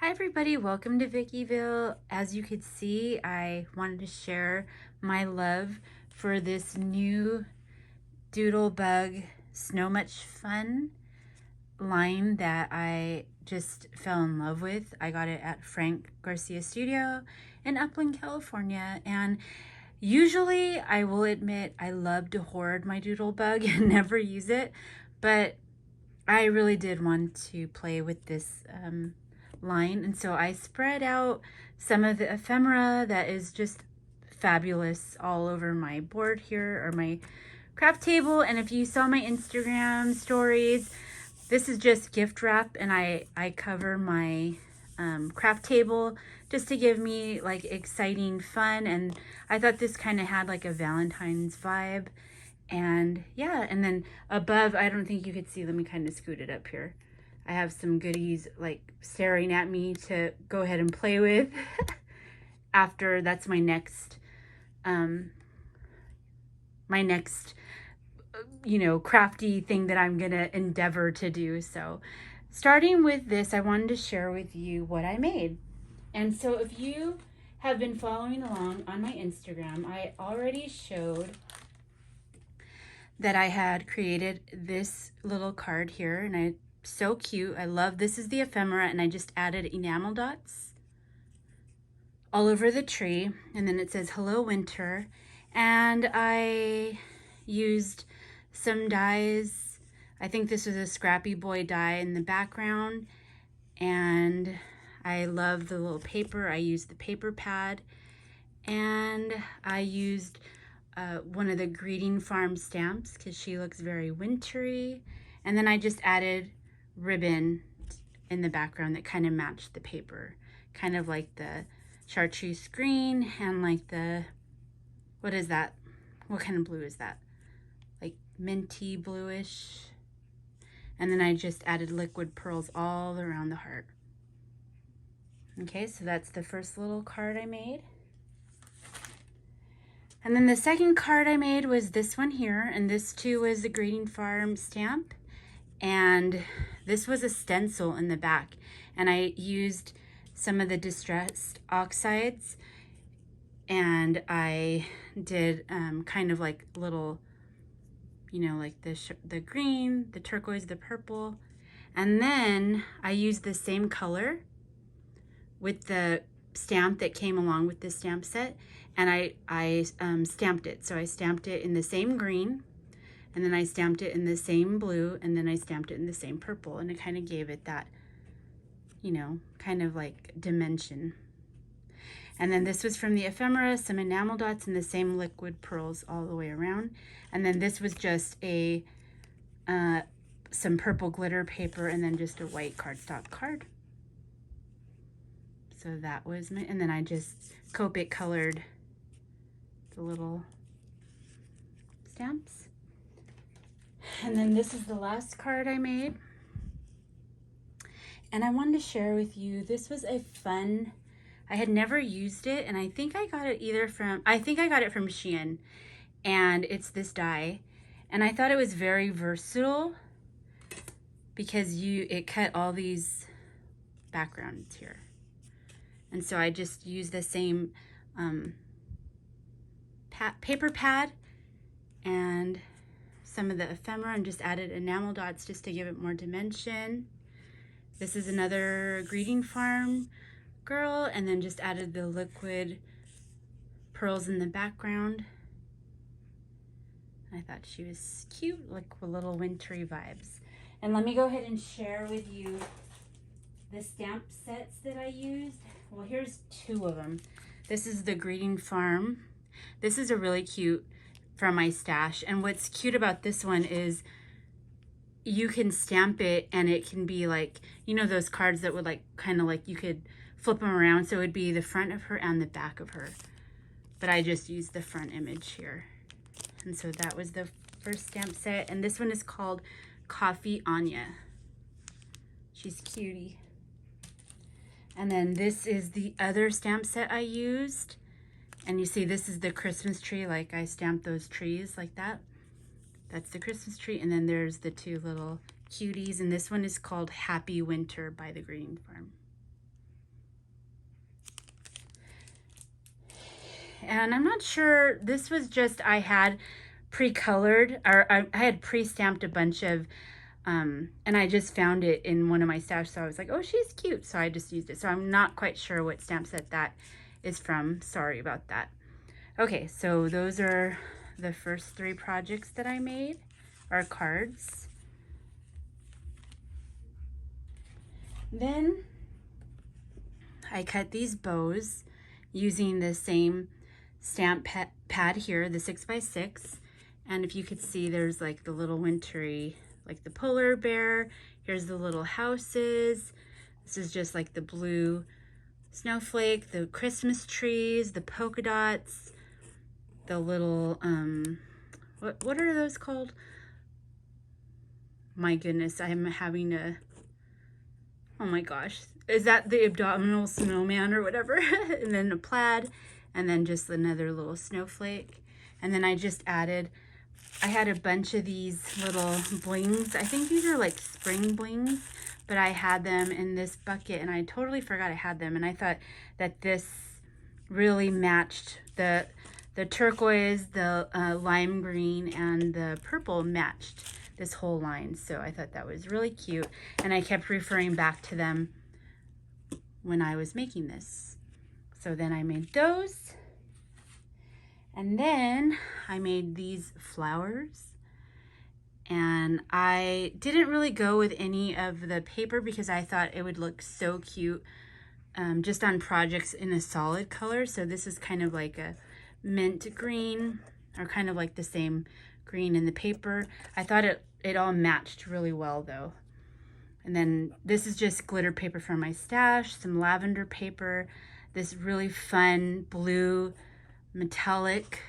Hi everybody, welcome to VICKYVILLE. As you could see, I wanted to share my love for this new Doodlebug Snow Much Fun line that I just fell in love with. I got it at Frank Garcia Studio in Upland, California, and usually I will admit I love to hoard my Doodlebug and never use it, but I really did want to play with this line, and so I spread out some of the ephemera that is just fabulous all over my board here, or my craft table. And if you saw my Instagram stories, this is just gift wrap, and I cover my craft table just to give me like exciting fun. And I thought this kind of had like a Valentine's vibe. And yeah, and then above, I don't think you could see, let me kind of scoot it up here. I have some goodies like staring at me to go ahead and play with after. That's my next crafty thing that I'm gonna endeavor to do. So starting with this, I wanted to share with you what I made. And so if you have been following along on my Instagram, I already showed that I had created this little card here, and so cute. I love, this is the ephemera, and I just added enamel dots all over the tree, and then it says hello winter. And I used some dies. I think this was a Scrappy Boy die in the background, and I love the little paper. I used the paper pad, and I used one of the Greeting Farm stamps because she looks very wintry. And then I just added ribbon in the background that kind of matched the paper, kind of like the chartreuse green and like the, what is that? What kind of blue is that? Like minty bluish. And then I just added liquid pearls all around the heart. Okay, so that's the first little card I made. And then the second card I made was this one here, and this too was the Greeting Farm stamp. And this was a stencil in the back, and I used some of the distressed oxides, and I did kind of like little, like the green, the turquoise, the purple. And then I used the same color with the stamp that came along with this stamp set, and I stamped it. So I stamped it in the same green, and then I stamped it in the same blue, and then I stamped it in the same purple, and it kind of gave it that, kind of like dimension. And then this was from the ephemera, some enamel dots and the same liquid pearls all the way around. And then this was just a some purple glitter paper, and then just a white cardstock card. So that was my, and then I just Copic colored the little stamps. And then this is the last card I made. And I wanted to share with you, this was a fun, I had never used it, and I think I got it from Shein, and it's this die. And I thought it was very versatile because it cut all these backgrounds here. And so I just used the same paper pad and some of the ephemera, and just added enamel dots just to give it more dimension. This is another Greeting Farm girl, and then just added the liquid pearls in the background. I thought she was cute, like with little wintry vibes. And let me go ahead and share with you the stamp sets that I used. Well, here's two of them. This is the Greeting Farm. This is a really cute from my stash. And what's cute about this one is you can stamp it, and it can be like, those cards that would like, kind of like you could flip them around. So it would be the front of her and the back of her. But I just used the front image here. And so that was the first stamp set. And this one is called Coffee Anya. She's cutie. And then this is the other stamp set I used. And you see, this is the Christmas tree, like I stamped those trees like that. That's the Christmas tree. And then there's the two little cuties. And this one is called Happy Winter by the Greeting Farm. and I'm not sure, this was just, I had pre-colored, or I had pre-stamped a bunch of, and I just found it in one of my stash, so I was like, oh, she's cute, so I just used it. So I'm not quite sure what stamp set that is from. Sorry about that. Okay, so those are the first 3 projects that I made, are cards. Then I cut these bows using the same stamp pad here, the 6x6. And if you could see, there's like the little wintry, like the polar bear. Here's the little houses. This is just like the blue snowflake, the Christmas trees, the polka dots, the little, what are those called? My goodness, I'm having a, oh my gosh. Is that the abdominal snowman or whatever? And then a plaid, and then just another little snowflake. And then I just added, I had a bunch of these little blings. I think these are like spring blings, but I had them in this bucket and I totally forgot I had them. And I thought that this really matched the turquoise, the lime green, and the purple matched this whole line. So I thought that was really cute. And I kept referring back to them when I was making this. So then I made those. And then I made these flowers. And I didn't really go with any of the paper because I thought it would look so cute just on projects in a solid color. So this is kind of like a mint green, or kind of like the same green in the paper. I thought it all matched really well though. And then this is just glitter paper from my stash, some lavender paper, this really fun blue metallic,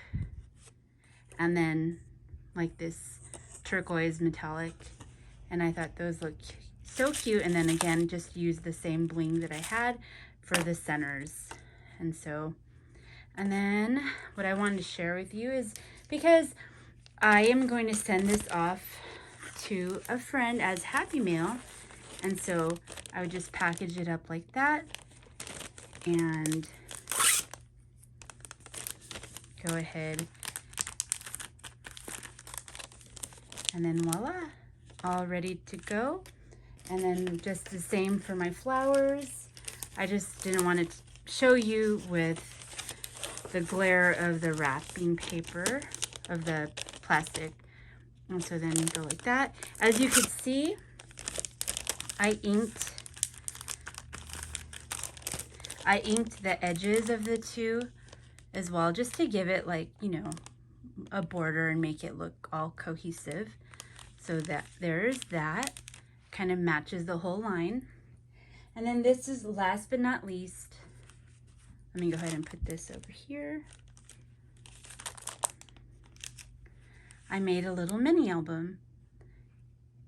and then like this turquoise metallic. And I thought those looked so cute. And then again, just use the same bling that I had for the centers. And so, and then what I wanted to share with you is, because I am going to send this off to a friend as Happy Mail, and so I would just package it up like that and go ahead, and then voila, all ready to go. And then just the same for my flowers. I just didn't want to show you with the glare of the wrapping paper, of the plastic. And so then you go like that. As you could see, I inked the edges of the two as well, just to give it like, you know, a border and make it look all cohesive. So that there's that, kind of matches the whole line. And then this is last but not least. Let me go ahead and put this over here. I made a little mini album,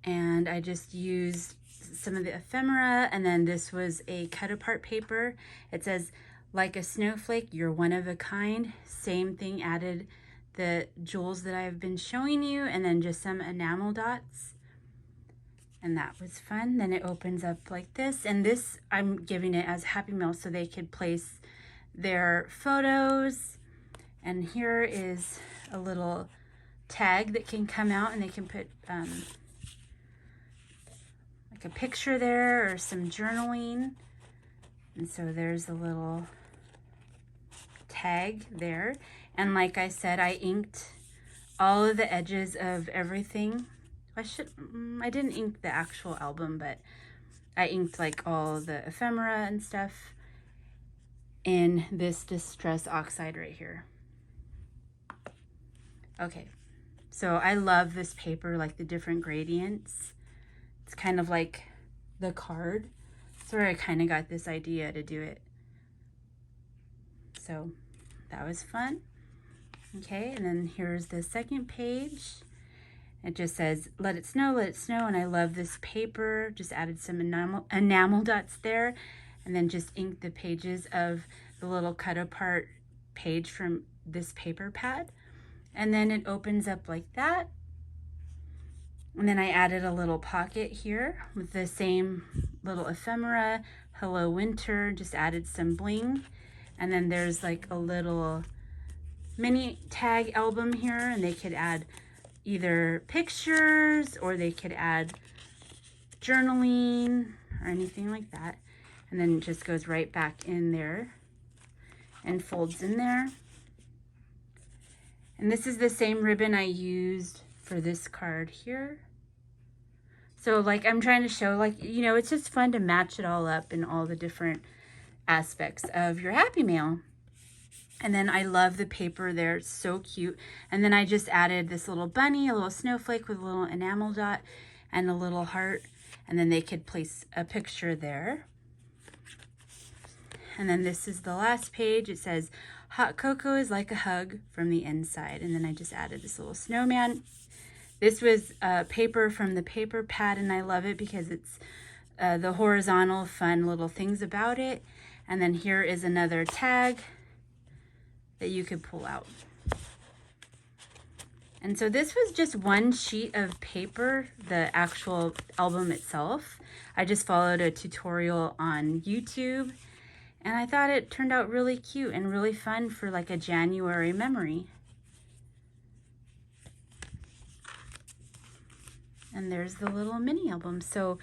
and I just used some of the ephemera, and then this was a cut apart paper. It says, like a snowflake, you're one of a kind. Same thing, added the jewels that I've been showing you, and then just some enamel dots. And that was fun. Then it opens up like this, and this I'm giving it as Happy Mail so they could place their photos. And here is a little tag that can come out, and they can put like a picture there or some journaling. And so there's a little tag there. And like I said, I inked all of the edges of everything. I didn't ink the actual album, but I inked like all the ephemera and stuff in this Distress Oxide right here. Okay, so I love this paper, like the different gradients. It's kind of like the card. That's where I kind of got this idea to do it. So that was fun. Okay, and then here's the second page. It just says, let it snow, and I love this paper. Just added some enamel dots there, and then just inked the pages of the little cut apart page from this paper pad. And then it opens up like that. And then I added a little pocket here with the same little ephemera, Hello Winter, just added some bling. And then there's like a little mini tag album here, and they could add either pictures or they could add journaling or anything like that. And then it just goes right back in there and folds in there. And this is the same ribbon I used for this card here. So like I'm trying to show, like, you know, it's just fun to match it all up in all the different aspects of your Happy Mail. And then I love the paper there, it's so cute. And then I just added this little bunny, a little snowflake with a little enamel dot and a little heart. And then they could place a picture there. And then this is the last page. It says, hot cocoa is like a hug from the inside. And then I just added this little snowman. This was paper from the paper pad, and I love it because it's the horizontal fun little things about it. And then here is another tag that you could pull out. And so this was just one sheet of paper, the actual album itself. I just followed a tutorial on YouTube, and I thought it turned out really cute and really fun for like a January memory. And there's the little mini album. So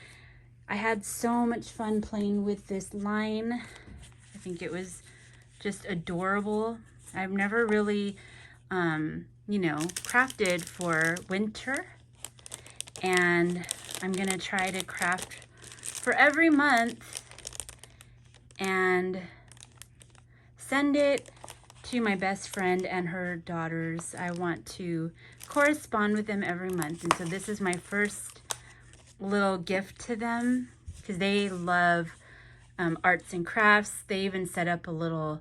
I had so much fun playing with this line. I think it was just adorable. I've never really, you know, crafted for winter. And I'm gonna try to craft for every month and send it to my best friend and her daughters. I want to correspond with them every month. And so this is my first little gift to them because they love arts and crafts. They even set up a little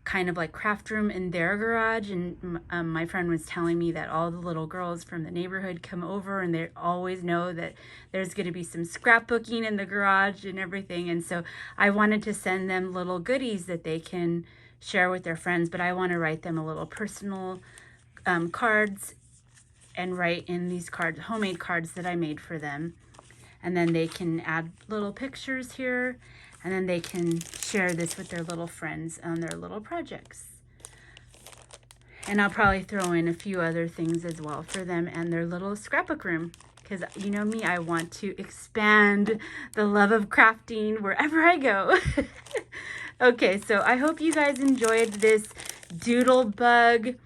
kind of like craft room in their garage, and my friend was telling me that all the little girls from the neighborhood come over and they always know that there's going to be some scrapbooking in the garage and everything. And so I wanted to send them little goodies that they can share with their friends, but I want to write them a little personal cards and write in these cards, homemade cards that I made for them. And then they can add little pictures here, and then they can share this with their little friends on their little projects. And I'll probably throw in a few other things as well for them and their little scrapbook room. Because you know me, I want to expand the love of crafting wherever I go. Okay, so I hope you guys enjoyed this Doodlebug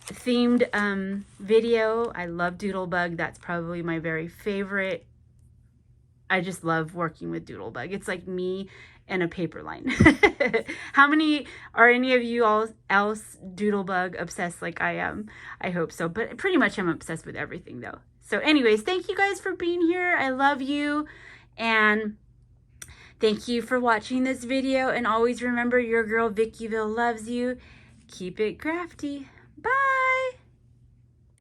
themed video. I love Doodlebug. That's probably my very favorite. I just love working with Doodlebug. It's like me and a paper line. How many are any of you all else Doodlebug obsessed like I am? I hope so, but pretty much I'm obsessed with everything though. So anyways, thank you guys for being here. I love you, and thank you for watching this video. And always remember, your girl VICKYVILLE loves you. Keep it crafty.